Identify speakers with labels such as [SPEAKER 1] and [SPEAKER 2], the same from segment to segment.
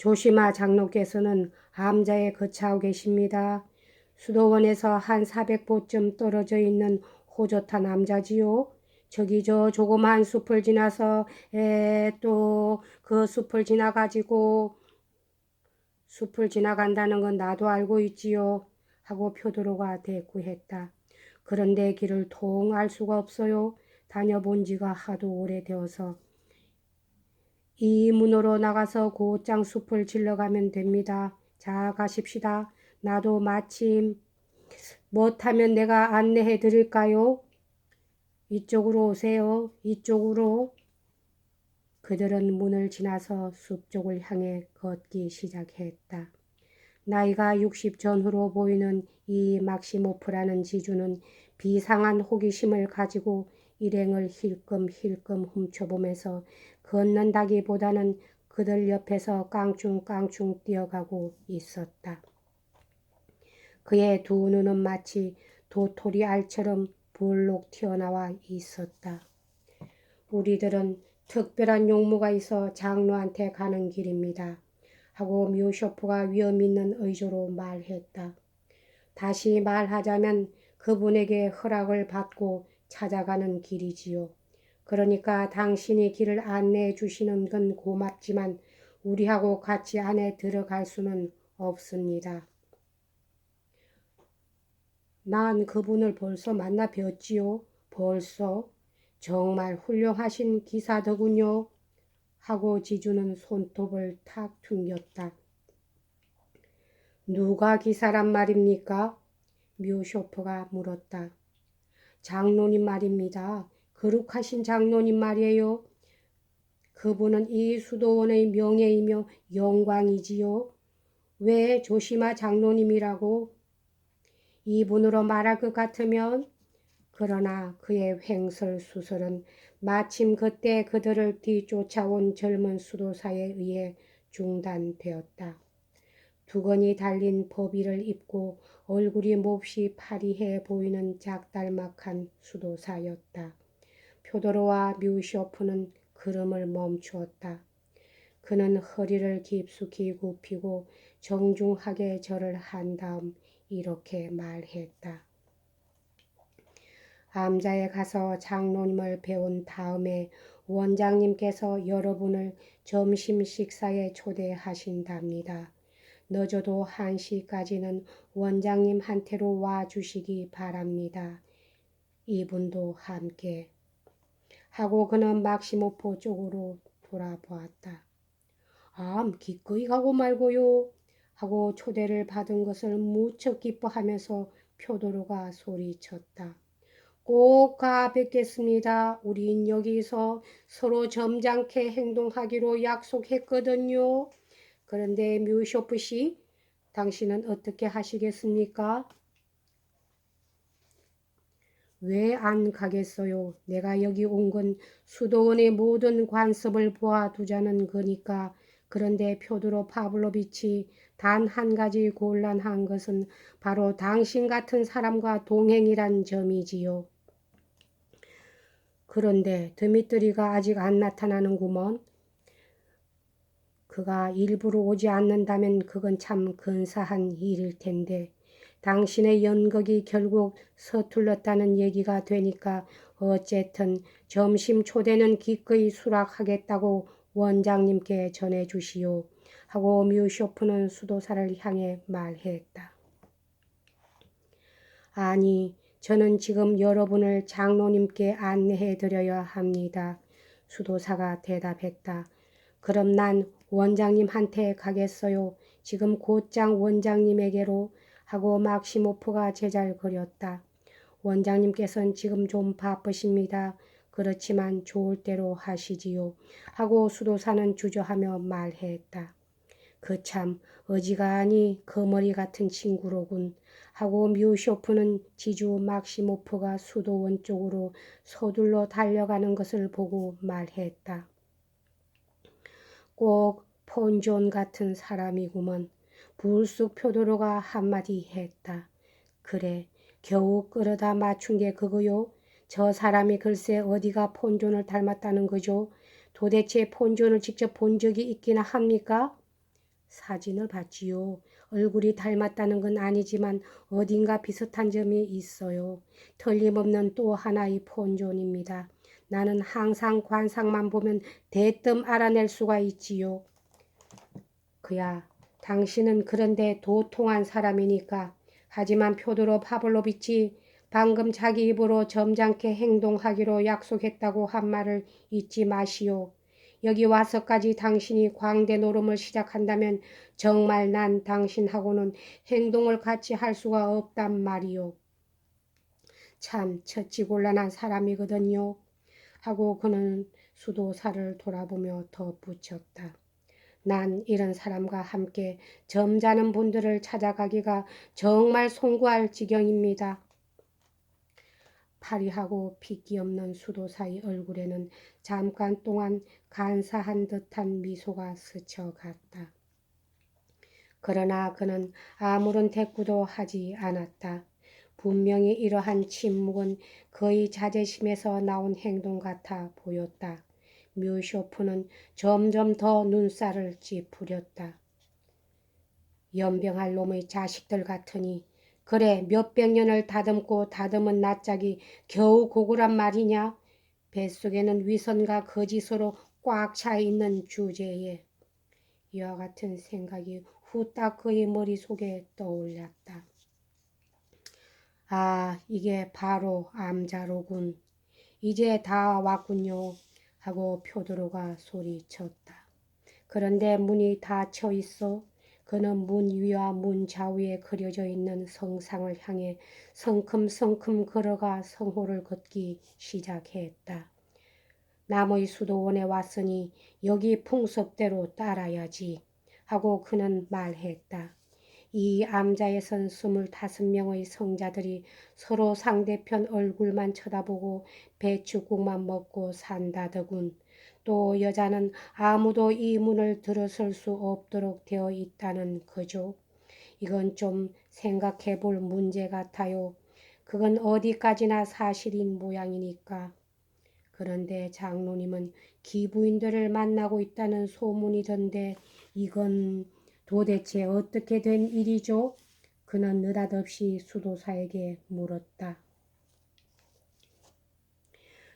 [SPEAKER 1] 조시마 장로께서는 암자에 거처하고 계십니다. 수도원에서 한 400보쯤 떨어져 있는 호젓한 암자지요. 저기 저 조그만 숲을 지나서 또 그 숲을 지나간다는 건 나도 알고 있지요. 하고 표도로가 대꾸했다. 그런데 길을 통 알 수가 없어요. 다녀본 지가 하도 오래되어서. 이 문으로 나가서 곧장 숲을 질러가면 됩니다. 자, 가십시다. 나도 마침 못하면 내가 안내해 드릴까요? 이쪽으로 오세요. 이쪽으로. 그들은 문을 지나서 숲 쪽을 향해 걷기 시작했다. 나이가 60 전후로 보이는 이 막시모프라는 지주는 비상한 호기심을 가지고 일행을 힐끔힐끔 훔쳐보면서 걷는다기보다는 그들 옆에서 깡충깡충 뛰어가고 있었다. 그의 두 눈은 마치 도토리 알처럼 볼록 튀어나와 있었다. 우리들은 특별한 용무가 있어 장로한테 가는 길입니다. 하고 묘쇼프가 위험 있는 의조로 말했다. 다시 말하자면 그분에게 허락을 받고 찾아가는 길이지요. 그러니까 당신이 길을 안내해 주시는 건 고맙지만 우리하고 같이 안에 들어갈 수는 없습니다. 난 그분을 벌써 만나 뵀지요. 벌써? 정말 훌륭하신 기사더군요. 하고 지주는 손톱을 탁 튕겼다. 누가 기사란 말입니까? 묘쇼프가 물었다. 장로님 말입니다. 거룩하신 장로님 말이에요. 그분은 이 수도원의 명예이며 영광이지요. 왜 조시마 장로님이라고? 이분으로 말할 것 같으면 그러나 그의 횡설수설은 마침 그때 그들을 뒤쫓아온 젊은 수도사에 의해 중단되었다. 두건이 달린 법의를 입고 얼굴이 몹시 파리해 보이는 작달막한 수도사였다. 표도로와 뮤쇼프는 걸음을 멈추었다. 그는 허리를 깊숙이 굽히고 정중하게 절을 한 다음 이렇게 말했다. 암자에 가서 장로님을 배운 다음에 원장님께서 여러분을 점심 식사에 초대하신답니다. 늦어도 1시까지는 원장님한테로 와주시기 바랍니다. 이분도 함께. 하고 그는 막시모프 쪽으로 돌아보았다. 기꺼이 가고 말고요. 하고 초대를 받은 것을 무척 기뻐하면서 표도로가 소리쳤다. 꼭 가 뵙겠습니다. 우린 여기서 서로 점잖게 행동하기로 약속했거든요. 그런데 뮤쇼프 씨, 당신은 어떻게 하시겠습니까? 왜 안 가겠어요? 내가 여기 온 건 수도원의 모든 관습을 보아두자는 거니까. 그런데 표드로 파블로비치 단 한 가지 곤란한 것은 바로 당신 같은 사람과 동행이란 점이지요. 그런데 드미트리가 아직 안 나타나는구먼. 그가 일부러 오지 않는다면 그건 참 근사한 일일 텐데 당신의 연극이 결국 서툴렀다는 얘기가 되니까 어쨌든 점심 초대는 기꺼이 수락하겠다고 원장님께 전해주시오. 하고 뮤쇼프는 수도사를 향해 말했다. 아니, 저는 지금 여러분을 장로님께 안내해 드려야 합니다. 수도사가 대답했다. 그럼 난 원장님한테 가겠어요. 지금 곧장 원장님에게로. 하고 막시모프가 제잘거렸다. 원장님께서는 지금 좀 바쁘십니다. 그렇지만 좋을 대로 하시지요. 하고 수도사는 주저하며 말했다. 참 어지간히 거머리 같은 친구로군. 하고 뮤쇼프는 지주 막시모프가 수도원 쪽으로 서둘러 달려가는 것을 보고 말했다. 꼭 폰존 같은 사람이구먼. 불쑥 표도로가 한마디 했다. 그래, 겨우 끌어다 맞춘 게 그거요? 저 사람이 글쎄 어디가 폰존을 닮았다는 거죠? 도대체 폰존을 직접 본 적이 있기나 합니까? 사진을 봤지요. 얼굴이 닮았다는 건 아니지만 어딘가 비슷한 점이 있어요. 틀림없는 또 하나의 본존입니다. 나는 항상 관상만 보면 대뜸 알아낼 수가 있지요. 그야, 당신은 그런데 도통한 사람이니까. 하지만 표도로 파블로비치 방금 자기 입으로 점잖게 행동하기로 약속했다고 한 말을 잊지 마시오. 여기 와서까지 당신이 광대 노름을 시작한다면 정말 난 당신하고는 행동을 같이 할 수가 없단 말이오. 참 처치곤란한 사람이거든요. 하고 그는 수도사를 돌아보며 덧붙였다. 난 이런 사람과 함께 점잖은 분들을 찾아가기가 정말 송구할 지경입니다. 파리하고 핏기 없는 수도사의 얼굴에는 잠깐 동안 간사한 듯한 미소가 스쳐갔다. 그러나 그는 아무런 대꾸도 하지 않았다. 분명히 이러한 침묵은 그의 자제심에서 나온 행동 같아 보였다. 뮤쇼프는 점점 더 눈살을 찌푸렸다. 연병할 놈의 자식들 같으니 그래 몇백 년을 다듬고 다듬은 낯짝이 겨우 고구란 말이냐. 뱃속에는 위선과 거짓으로 꽉 차 있는 주제에 이와 같은 생각이 후딱 그의 머릿속에 떠올랐다. 아, 이게 바로 암자로군. 이제 다 왔군요. 하고 표도로가 소리쳤다. 그런데 문이 닫혀 있어. 그는 문 위와 문 좌우에 그려져 있는 성상을 향해 성큼성큼 걸어가 성호를 걷기 시작했다. 남의 수도원에 왔으니 여기 풍습대로 따라야지 하고 그는 말했다. 이 암자에선 25명의 성자들이 서로 상대편 얼굴만 쳐다보고 배춧국만 먹고 산다더군. 또 여자는 아무도 이 문을 들어설 수 없도록 되어 있다는 거죠. 이건 좀 생각해 볼 문제 같아요. 그건 어디까지나 사실인 모양이니까. 그런데 장로님은 기부인들을 만나고 있다는 소문이던데 이건 도대체 어떻게 된 일이죠? 그는 느닷없이 수도사에게 물었다.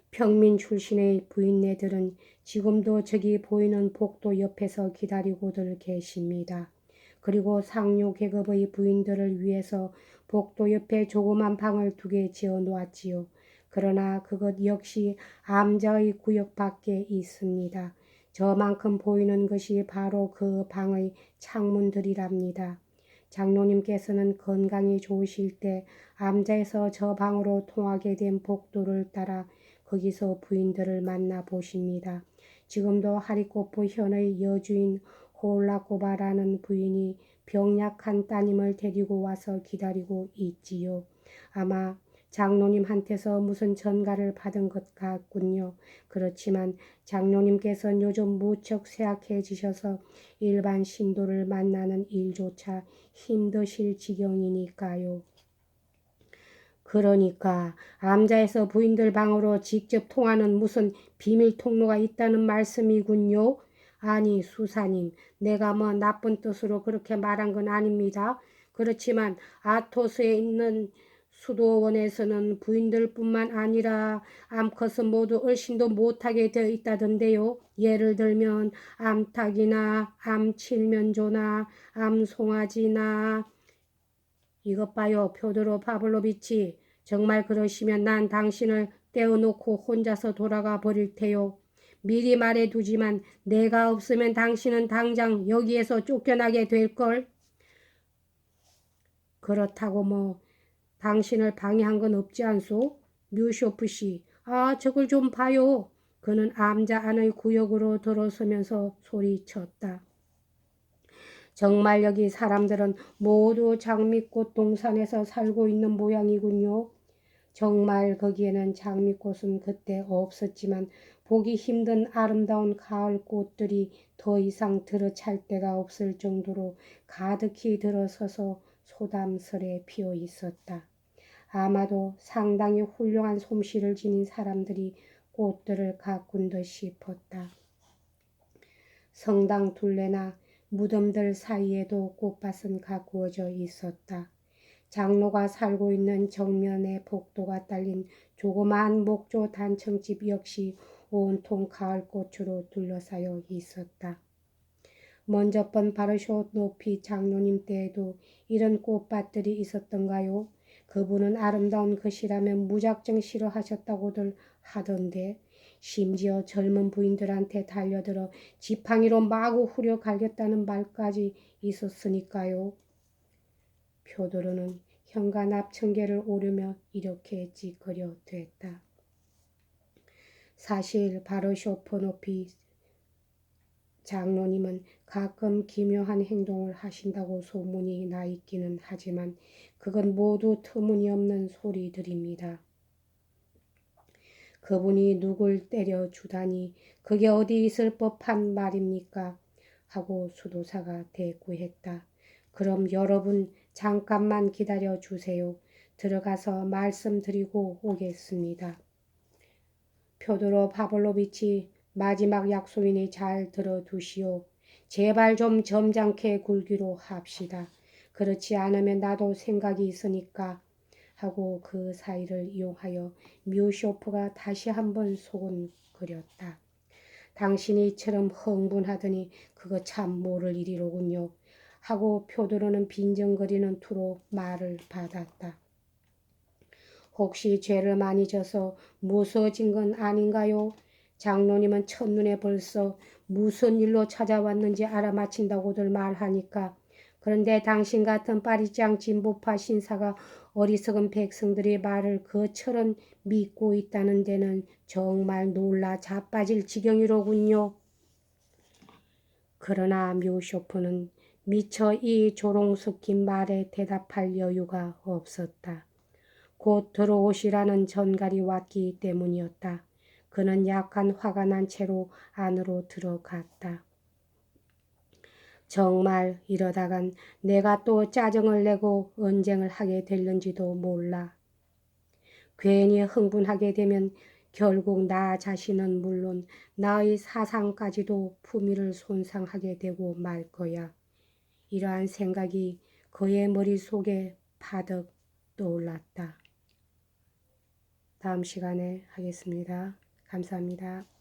[SPEAKER 1] 평민 출신의 부인네들은 지금도 저기 보이는 복도 옆에서 기다리고들 계십니다. 그리고 상류 계급의 부인들을 위해서 복도 옆에 조그만 방을 2개 지어 놓았지요. 그러나 그것 역시 암자의 구역 밖에 있습니다. 저만큼 보이는 것이 바로 그 방의 창문들이랍니다. 장로님께서는 건강이 좋으실 때 암자에서 저 방으로 통하게 된 복도를 따라 거기서 부인들을 만나 보십니다. 지금도 하리코프 현의 여주인 홀라코바라는 부인이 병약한 따님을 데리고 와서 기다리고 있지요. 아마 장로님한테서 무슨 전가를 받은 것 같군요. 그렇지만 장로님께서는 요즘 무척 쇠약해지셔서 일반 신도를 만나는 일조차 힘드실 지경이니까요. 그러니까 암자에서 부인들 방으로 직접 통하는 무슨 비밀 통로가 있다는 말씀이군요. 아니 수사님, 내가 뭐 나쁜 뜻으로 그렇게 말한 건 아닙니다. 그렇지만 아토스에 있는 수도원에서는 부인들뿐만 아니라 암컷은 모두 얼씬도 못하게 되어 있다던데요. 예를 들면 암탉이나 암칠면조나 암송아지나. 이것 봐요, 표도로 파블로비치. 정말 그러시면 난 당신을 떼어놓고 혼자서 돌아가 버릴 테요. 미리 말해두지만 내가 없으면 당신은 당장 여기에서 쫓겨나게 될걸. 그렇다고 뭐 당신을 방해한 건 없지 않소? 뮤쇼프 씨. 아, 저걸 좀 봐요. 그는 암자 안의 구역으로 들어서면서 소리쳤다. 정말 여기 사람들은 모두 장미꽃 동산에서 살고 있는 모양이군요. 정말 거기에는 장미꽃은 그때 없었지만 보기 힘든 아름다운 가을 꽃들이 더 이상 들어찰 데가 없을 정도로 가득히 들어서서 소담스레 피어 있었다. 아마도 상당히 훌륭한 솜씨를 지닌 사람들이 꽃들을 가꾼 듯 싶었다. 성당 둘레나 무덤들 사이에도 꽃밭은 가꾸어져 있었다. 장로가 살고 있는 정면에 복도가 딸린 조그마한 목조 단층집 역시 온통 가을꽃으로 둘러싸여 있었다. 먼저 번 바르쇼 높이 장로님 때에도 이런 꽃밭들이 있었던가요? 그분은 아름다운 것이라면 무작정 싫어하셨다고들 하던데 심지어 젊은 부인들한테 달려들어 지팡이로 마구 후려 갈겼다는 말까지 있었으니까요. 표도로는 현관 앞 청계를 오르며 이렇게 찌그려 댔다. 사실 바르쇼프 높이 장로님은 가끔 기묘한 행동을 하신다고 소문이 나 있기는 하지만 그건 모두 터무니없는 소리들입니다. 그분이 누굴 때려주다니 그게 어디 있을 법한 말입니까? 하고 수도사가 대꾸했다. 그럼 여러분 잠깐만 기다려 주세요. 들어가서 말씀드리고 오겠습니다. 표도로 파블로비치 마지막 약속이니 잘 들어두시오. 제발 좀 점잖게 굴기로 합시다. 그렇지 않으면 나도 생각이 있으니까 하고 그 사이를 이용하여 뮤쇼프가 다시 한번 소곤거렸다. 당신이 이처럼 흥분하더니 그거 참 모를 일이로군요. 하고 표도로는 빈정거리는 투로 말을 받았다. 혹시 죄를 많이 져서 무서워진 건 아닌가요? 장로님은 첫눈에 벌써 무슨 일로 찾아왔는지 알아맞힌다고들 말하니까. 그런데 당신 같은 파리장 진보파 신사가 어리석은 백성들의 말을 그처럼 믿고 있다는 데는 정말 놀라 자빠질 지경이로군요. 그러나 묘쇼프는 미처 이 조롱스킨 말에 대답할 여유가 없었다. 곧 들어오시라는 전갈이 왔기 때문이었다. 그는 약간 화가 난 채로 안으로 들어갔다. 정말 이러다간 내가 또 짜증을 내고 언쟁을 하게 될는지도 몰라. 괜히 흥분하게 되면 결국 나 자신은 물론 나의 사상까지도 품위를 손상하게 되고 말 거야. 이러한 생각이 그의 머릿속에 바득 떠올랐다. 다음 시간에 하겠습니다. 감사합니다.